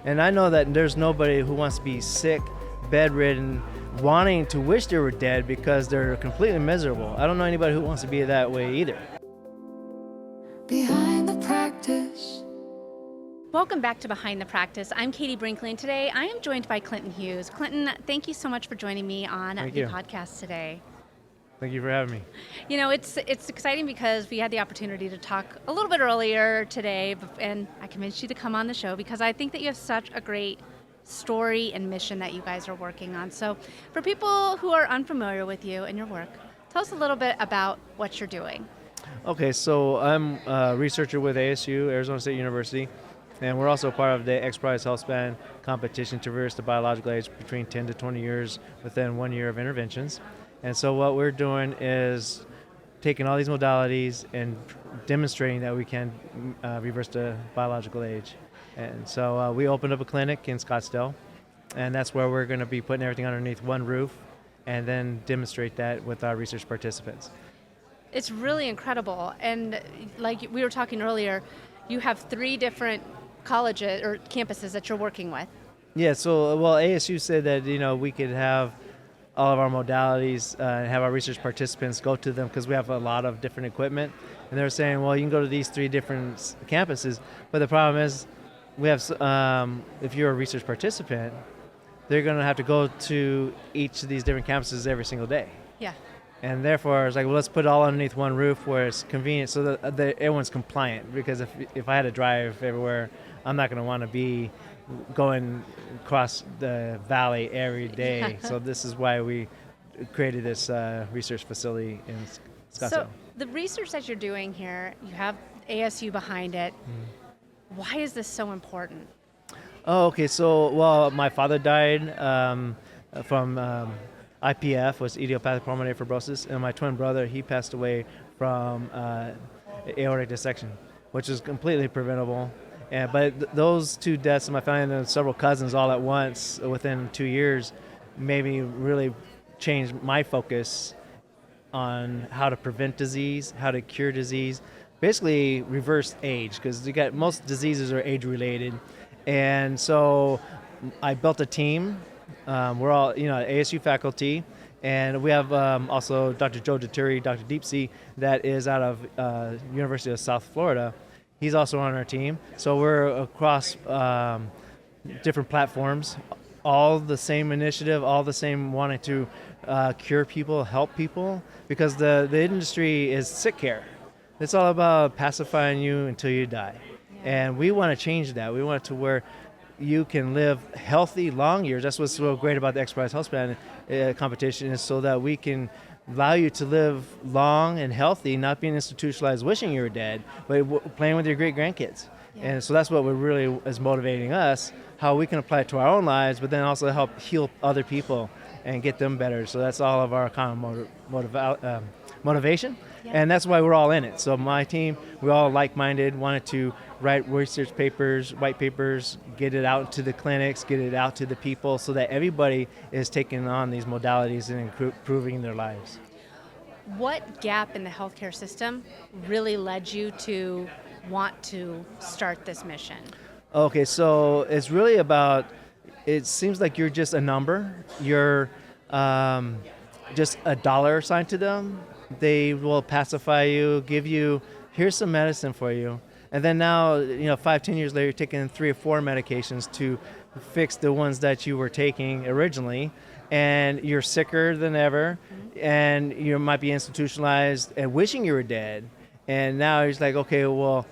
And I know that there's nobody who wants to be sick, bedridden, wanting to wish they were dead because they're completely miserable. I don't know anybody who wants to be that way either. Behind the practice. Welcome back to Behind the Practice. I'm Katie Brinkley, and today I am joined by Clinton Hughes. Clinton, thank you so much for joining me on Thank the you. podcast today. Thank you for having me. You know, it's exciting because we had the opportunity to talk a little bit earlier today, and I convinced you to come on the show because I think that you have such a great story and mission that you guys are working on. So for people who are unfamiliar with you and your work, tell us a little bit about what you're doing. Okay, so I'm a researcher with ASU, Arizona State University, and we're also part of the XPRIZE Healthspan competition to reverse the biological age between 10 to 20 years within 1 year of interventions. And so what we're doing is taking all these modalities and demonstrating that we can reverse the biological age. And so we opened up a clinic in Scottsdale, and that's where we're going to be putting everything underneath one roof and then demonstrate that with our research participants. It's really incredible. And like we were talking earlier, you have 3 different colleges or campuses that you're working with. Yeah, so ASU said that we could have all of our modalities and have our research participants go to them because we have a lot of different equipment. And they're saying, well, you can go to these 3 different campuses, but the problem is we have, if you're a research participant, they're going to have to go to each of these different campuses every single day. Yeah. And therefore, it's like, well, let's put it all underneath one roof where it's convenient so that everyone's compliant. Because if I had to drive everywhere, I'm not going to want to be going across the valley every day. Yeah. So this is why we created this research facility in Scottsdale. So the research that you're doing here, you have ASU behind it. Why is this so important? Oh, okay. So, my father died from IPF, was idiopathic pulmonary fibrosis, and my twin brother, he passed away from aortic dissection, which is completely preventable. But those 2 deaths in my family and then several cousins all at once within 2 years made me really change my focus on how to prevent disease, how to cure disease, basically reverse age, because most diseases are age-related. And so I built a team. We're all, ASU faculty, and we have also Dr. Joe Deturi, Dr. Deepsea, that is out of University of South Florida. He's also on our team. So we're across different platforms, all the same initiative, all the same wanting to cure people, help people, because the industry is sick care. It's all about pacifying you until you die. Yeah. And we want to change that. We want it to where you can live healthy, long years. That's what's so great about the XPRIZE Healthspan competition, is so that we can allow you to live long and healthy, not being institutionalized wishing you were dead, but playing with your great-grandkids. Yeah. And so that's what really is motivating us, how we can apply it to our own lives, but then also help heal other people and get them better. So that's all of our kind of motivation. Yeah. And that's why we're all in it. So my team, we're all like-minded, wanted to write research papers, white papers, get it out to the clinics, get it out to the people so that everybody is taking on these modalities and improving their lives. What gap in the healthcare system really led you to want to start this mission? Okay, so it's really about, it seems like you're just a number. You're just a dollar sign to them. They will pacify you, give you, here's some medicine for you. And then now, 5-10 years later, you're taking 3 or 4 medications to fix the ones that you were taking originally. And you're sicker than ever. And you might be institutionalized and wishing you were dead. And now it's like, okay, well,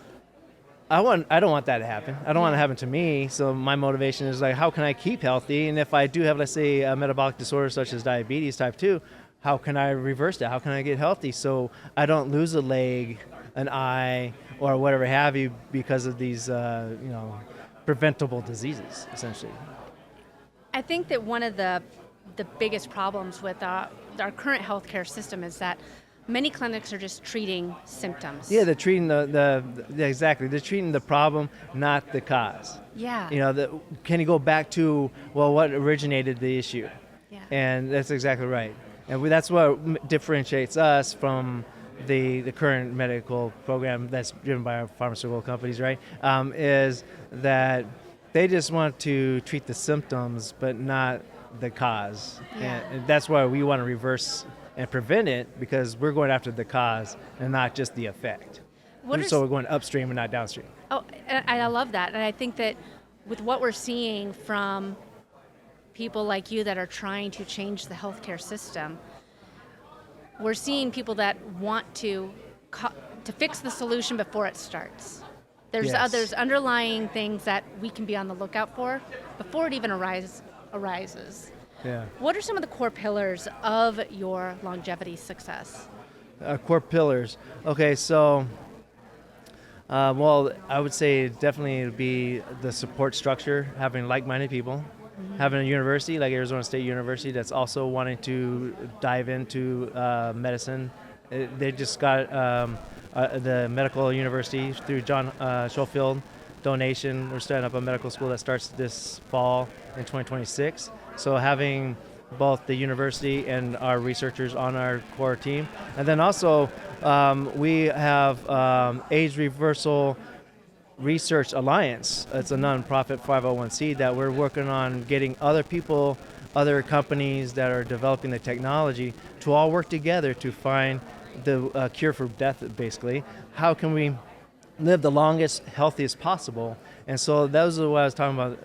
I don't want that to happen. I don't want it to happen to me. So my motivation is like, how can I keep healthy? And if I do have, let's say, a metabolic disorder such as diabetes type 2, how can I reverse that? How can I get healthy so I don't lose a leg, an eye, or whatever have you because of these, preventable diseases, essentially? I think that one of the biggest problems with our current healthcare system is that many clinics are just treating symptoms. Yeah, they're treating exactly. They're treating the problem, not the cause. Yeah. Can you go back to, what originated the issue? Yeah. And that's exactly right. And that's what differentiates us from the current medical program that's driven by our pharmaceutical companies, right? Is that They just want to treat the symptoms, but not the cause. And that's why we want to reverse and prevent it, because we're going after the cause and not just the effect. So we're going upstream and not downstream. Oh, and I love that. And I think that with what we're seeing from people like you that are trying to change the healthcare system, we're seeing people that want to fix the solution before it starts. There's others underlying things that we can be on the lookout for before it even arises. Yeah. What are some of the core pillars of your longevity success? Core pillars. Okay, so, well, I would say definitely it would be the support structure, having like-minded people, having a university like Arizona State University that's also wanting to dive into medicine. They just got the medical university through John Schofield donation. We're starting up a medical school that starts this fall in 2026. So having both the university and our researchers on our core team. And then also we have Age Reversal Research Alliance. It's a nonprofit 501c that we're working on getting other people, other companies that are developing the technology to all work together to find the cure for death, basically. How can we live the longest, healthiest possible? And so those are what I was talking about,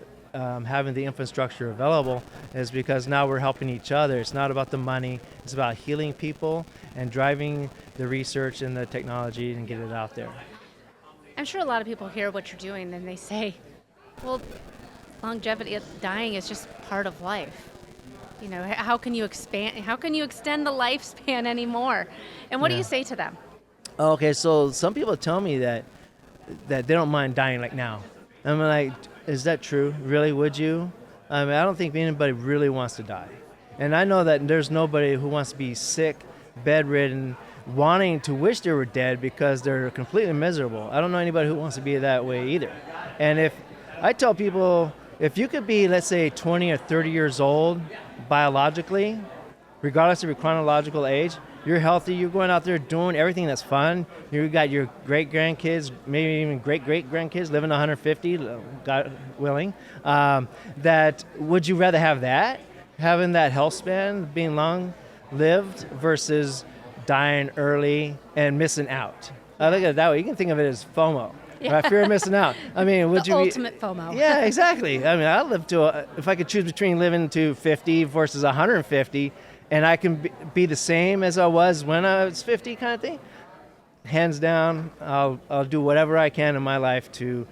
having the infrastructure available, is because now we're helping each other. It's not about the money. It's about healing people and driving the research and the technology and get it out there. I'm sure a lot of people hear what you're doing and they say, well, longevity, dying is just part of life. You know, how can you extend the lifespan anymore? And what do you say to them? Okay, so some people tell me that they don't mind dying like now. I'm like, is that true? Really, would you? I mean, I don't think anybody really wants to die. And I know that there's nobody who wants to be sick, bedridden, wanting to wish they were dead because they're completely miserable. I don't know anybody who wants to be that way either. And if I tell people, if you could be, let's say, 20 or 30 years old biologically, regardless of your chronological age, you're healthy, you're going out there doing everything that's fun, you got your great-grandkids, maybe even great-great-grandkids living 150, God willing, that would you rather have that, having that health span, being long-lived, versus dying early and missing out? I look at it that way. You can think of it as FOMO. Yeah. Right? Fear of missing out. I mean, would the you ultimate FOMO. Yeah, exactly. I mean, I live if I could choose between living to 50 versus 150, and I can be the same as I was when I was 50, kind of thing. Hands down, I'll do whatever I can in my life to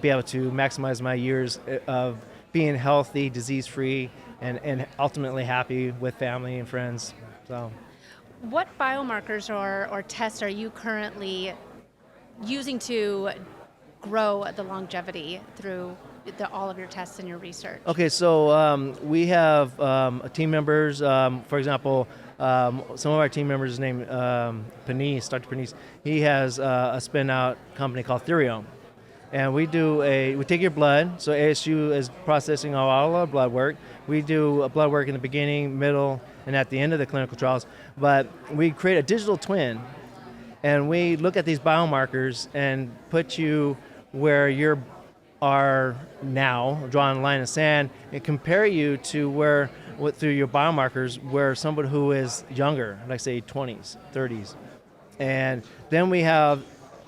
be able to maximize my years of being healthy, disease-free, and ultimately happy with family and friends. So, what biomarkers or tests are you currently using to grow the longevity through all of your tests and your research? Okay, so we have team members. For example, some of our team members named Panisse, Dr. Panisse. He has a spin-out company called Theriome. And we take your blood, so ASU is processing all our blood work. We do blood work in the beginning, middle, and at the end of the clinical trials. But we create a digital twin, and we look at these biomarkers and put you where you are now, drawing a line in the sand, and compare you to through your biomarkers, where somebody who is younger, like say 20s, 30s. And then we have,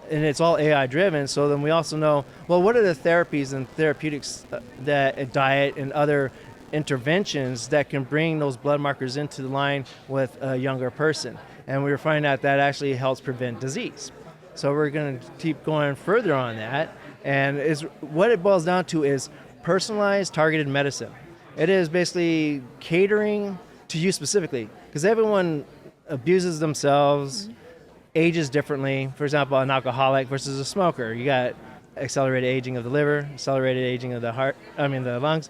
and it's all AI driven, so then we also know, well, what are the therapies and therapeutics that diet and other interventions that can bring those blood markers into the line with a younger person. And we were finding out that actually helps prevent disease. So we're going to keep going further on that. And what it boils down to is personalized, targeted medicine. It is basically catering to you specifically, because everyone abuses themselves, ages differently. For example, an alcoholic versus a smoker. You got accelerated aging of the liver, accelerated aging of the lungs.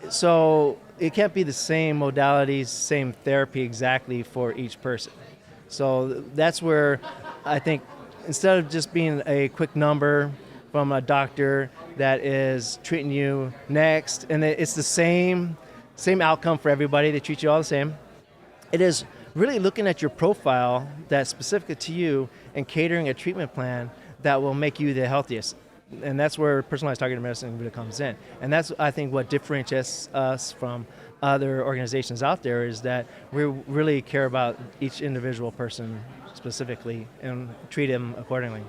So it can't be the same modalities, same therapy exactly for each person. So that's where I think instead of just being a quick number from a doctor that is treating you next, and it's the same outcome for everybody, they treat you all the same. It is really looking at your profile that's specific to you and catering a treatment plan that will make you the healthiest. and that's where personalized targeted medicine really comes in. And that's, I think, what differentiates us from other organizations out there, is that we really care about each individual person specifically and treat them accordingly.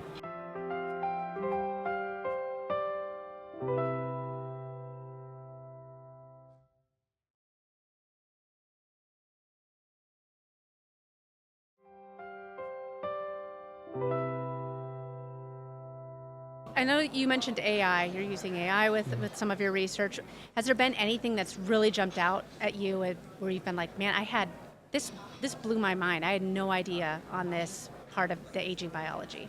I know you mentioned AI. You're using AI with some of your research. Has there been anything that's really jumped out at you where you've been like, man, I had this blew my mind. I had no idea on this part of the aging biology.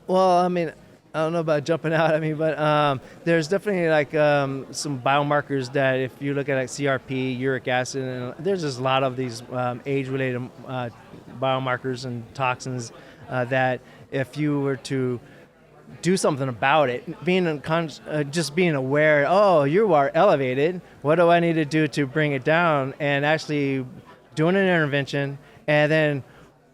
Well, I mean, I don't know about jumping out at me, but there's definitely like some biomarkers that if you look at like CRP, uric acid, and there's just a lot of these age-related biomarkers and toxins that if you were to do something about it, just being aware, oh, you are elevated, what do I need to do to bring it down, and actually doing an intervention, and then,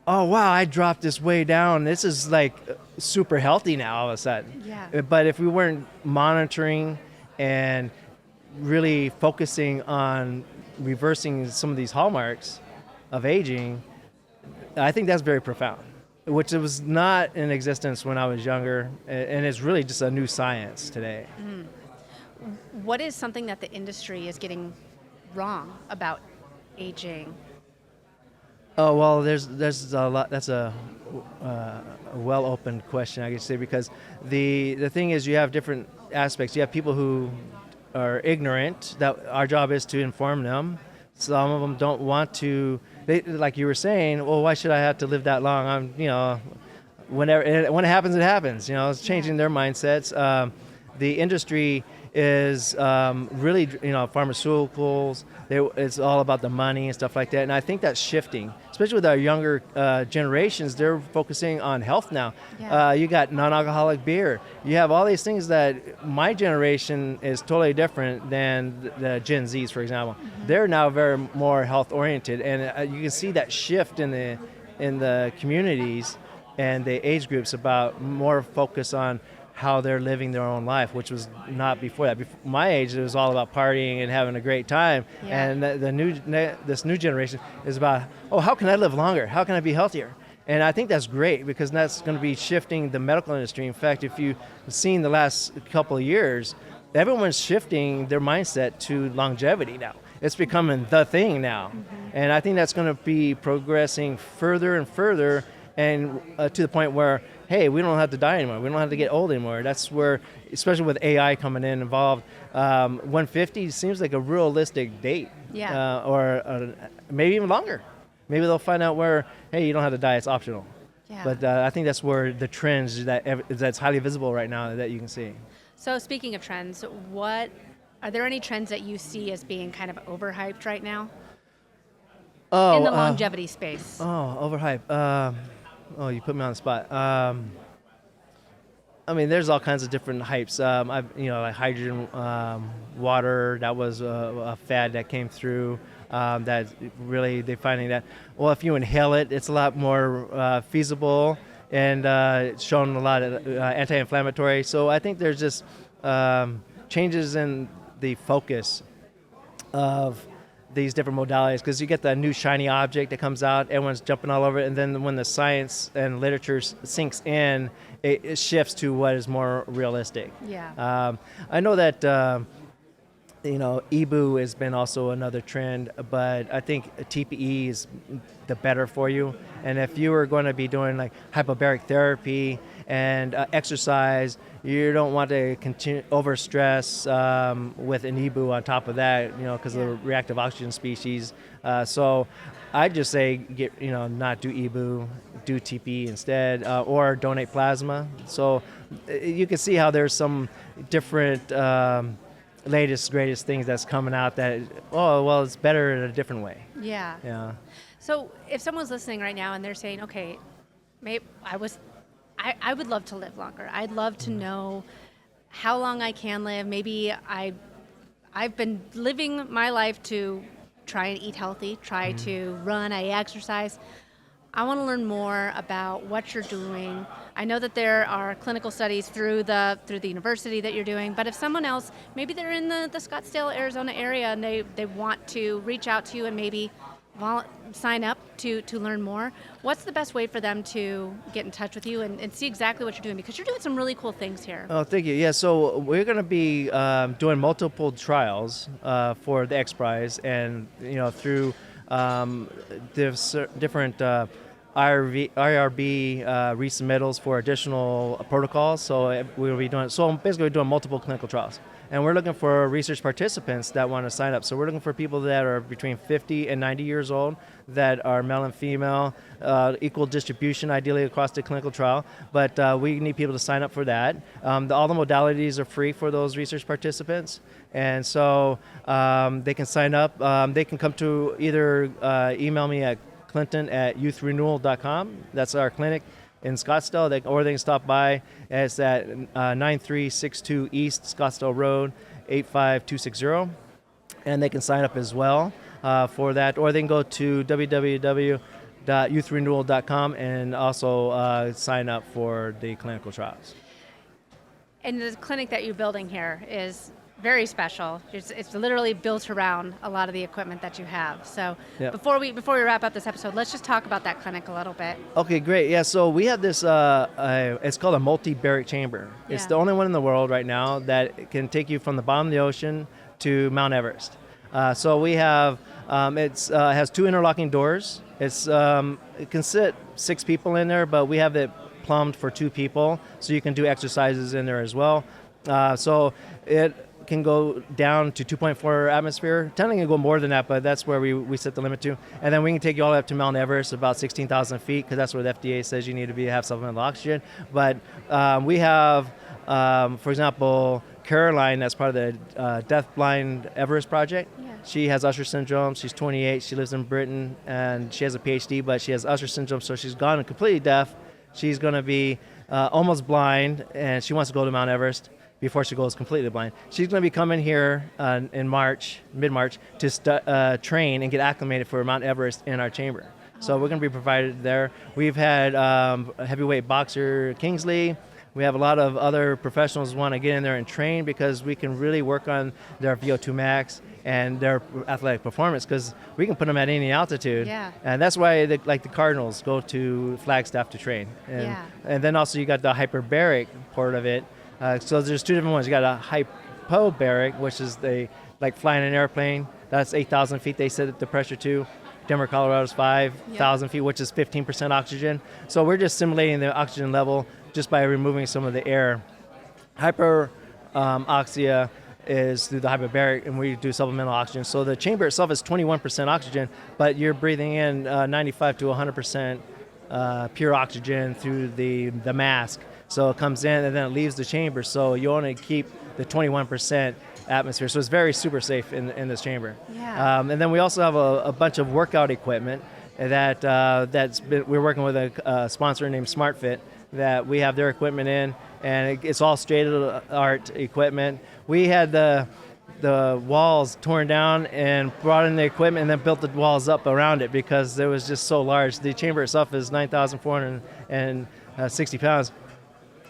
oh wow, I dropped this way down, this is like super healthy now all of a sudden. Yeah. But if we weren't monitoring and really focusing on reversing some of these hallmarks of aging, I think that's very profound, which it was not in existence when I was younger, and it's really just a new science today. What is something that the industry is getting wrong about aging? Oh well, there's a lot. That's a well-opened question, I could say, because the thing is, you have different aspects. You have people who are ignorant. That our job is to inform them. Some of them don't want to. Like you were saying, well, why should I have to live that long? When it happens, it happens. It's changing their mindsets. The industry is really, pharmaceuticals. It's all about the money and stuff like that. And I think that's shifting, especially with our younger generations. They're focusing on health now. Yeah. You got non-alcoholic beer. You have all these things that my generation is totally different than the Gen Zs, for example. Mm-hmm. They're now very more health oriented, and you can see that shift in the communities and the age groups about more focus on how they're living their own life, which was not before that. Before my age, it was all about partying and having a great time. Yeah. And this new generation is about, oh, how can I live longer? How can I be healthier? And I think that's great, because that's going to be shifting the medical industry. In fact, if you've seen the last couple of years, everyone's shifting their mindset to longevity now. It's becoming the thing now. Mm-hmm. And I think that's going to be progressing further and further, and to the point where, hey, we don't have to die anymore. We don't have to get old anymore. That's where, especially with AI coming in involved, 150 seems like a realistic date. Yeah. Or maybe even longer. Maybe they'll find out where, hey, you don't have to die, it's optional. Yeah. But I think that's where the trends that's highly visible right now that you can see. So speaking of trends, are there any trends that you see as being kind of overhyped right now? In the longevity space. Oh, overhyped. You put me on the spot. There's all kinds of different hypes. Like hydrogen, water. That was a fad that came through. That really they're finding that, well, if you inhale it, it's a lot more feasible, and it's shown a lot of anti-inflammatory. So I think there's just changes in the focus of these different modalities, because you get the new shiny object that comes out, everyone's jumping all over it, and then when the science and literature sinks in, it shifts to what is more realistic. Yeah. I know that EBU has been also another trend, but I think TPE is the better for you. And if you were going to be doing like hyperbaric therapy and exercise, you don't want to continue overstress with an EBU on top of that, because of the reactive oxygen species. So I just say not do EBU, do TPE instead, or donate plasma. So you can see how there's some different latest, greatest things that's coming out that, it's better in a different way. Yeah. Yeah. So if someone's listening right now and they're saying, okay, maybe I would love to live longer. I'd love to know how long I can live. Maybe I've been living my life to try and eat healthy, try to run, I exercise. I want to learn more about what you're doing. I know that there are clinical studies through the university that you're doing, but if someone else, maybe they're in the Scottsdale, Arizona area, and they want to reach out to you and maybe sign up to learn more, what's the best way for them to get in touch with you and see exactly what you're doing? Because you're doing some really cool things here. Oh, thank you. Yeah, so we're going to be doing multiple trials for the XPRIZE, and through different IRB resubmittals for additional protocols. So we'll be doing basically we're doing multiple clinical trials. And we're looking for research participants that want to sign up. So we're looking for people that are between 50 and 90 years old, that are male and female, equal distribution ideally across the clinical trial. But we need people to sign up for that. All the modalities are free for those research participants. And so they can sign up. They can come to either email me at clinton@youthrenewal.com. That's our clinic in Scottsdale, or they can stop by. It's at 9362 East Scottsdale Road, 85260, and they can sign up as well for that, or they can go to www.youthrenewal.com and also sign up for the clinical trials. And the clinic that you're building here is very special. It's literally built around a lot of the equipment that you have. So Yep. before we wrap up this episode, let's just talk about that clinic a little bit. Okay, great. Yeah, so we have this, it's called a multi-baric chamber. It's Yeah. the only one in the world right now that can take you from the bottom of the ocean to Mount Everest. So we have, it has two interlocking doors. It can sit 6 people in there, but we have it plumbed for 2 people, so you can do exercises in there as well. So it can go down to 2.4 atmosphere. Technically can go more than that, but that's where we set the limit to. And then we can take you all the way up to Mount Everest, about 16,000 feet, because that's where the FDA says you need to have supplemental oxygen. But we have, for example, Caroline, that's part of the Deafblind Everest Project. Yeah. She has Usher syndrome. She's 28. She lives in Britain, and she has a PhD, but she has Usher syndrome, so she's gone completely deaf. She's going to be almost blind, and she wants to go to Mount Everest before she goes completely blind. She's going to be coming here in mid-March, to train and get acclimated for Mount Everest in our chamber. So we're going to be provided there. We've had heavyweight boxer Kingsley. We have a lot of other professionals who want to get in there and train, because we can really work on their VO2 max and their athletic performance, because we can put them at any altitude. Yeah. And that's why the Cardinals go to Flagstaff to train. And then also you got the hyperbaric part of it. So there's 2 different ones. You got a hypobaric, which is like flying an airplane. That's 8,000 feet they set the pressure to. Denver, Colorado's 5,000 feet, which is 15% oxygen. So we're just simulating the oxygen level just by removing some of the air. Hyperoxia is through the hyperbaric, and we do supplemental oxygen. So the chamber itself is 21% oxygen, but you're breathing in 95 to 100% pure oxygen through the mask. So it comes in and then it leaves the chamber. So you only keep the 21% atmosphere. So it's very super safe in this chamber. Yeah. And then we also have a bunch of workout equipment that we're working with a sponsor named SmartFit, that we have their equipment in, and it's all state-of-the-art equipment. We had the walls torn down and brought in the equipment and then built the walls up around it, because it was just so large. The chamber itself is 9,460 pounds.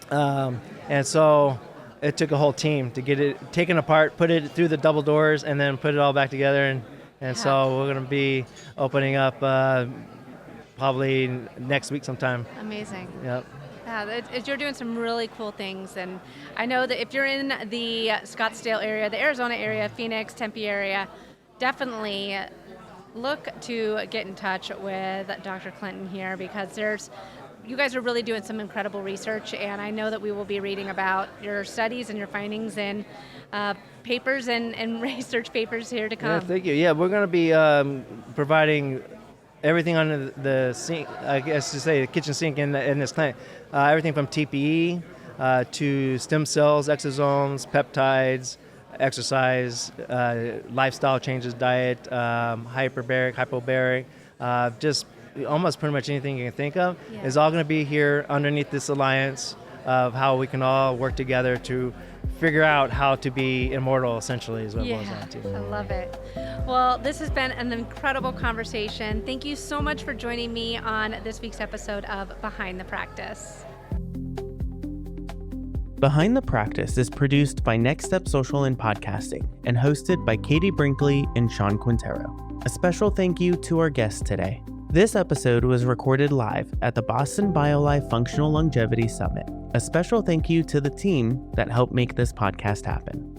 And so it took a whole team to get it taken apart, put it through the double doors, and then put it all back together. And so we're going to be opening up probably next week sometime. Amazing. Yep. Yeah, you're doing some really cool things, and I know that if you're in the Scottsdale area, the Arizona area, Phoenix, Tempe area, definitely look to get in touch with Dr. Clinton here, because you guys are really doing some incredible research, and I know that we will be reading about your studies and your findings in papers and research papers here to come. Yeah, thank you. Yeah, we're going to be providing everything under the sink, I guess to say the kitchen sink in this clinic. Everything from TPE to stem cells, exosomes, peptides, exercise, lifestyle changes, diet, hyperbaric, hypobaric, just almost pretty much anything you can think of is all going to be here underneath this alliance of how we can all work together to figure out how to be immortal, essentially, is what it boils Yeah, down to. I love it. Well, this has been an incredible conversation. Thank you so much for joining me on this week's episode of Behind the Practice. Behind the Practice is produced by Next Step Social and Podcasting and hosted by Katie Brinkley and Sean Quintero. A special thank you to our guests today. This episode was recorded live at the Boston BioLife Functional Longevity Summit. A special thank you to the team that helped make this podcast happen.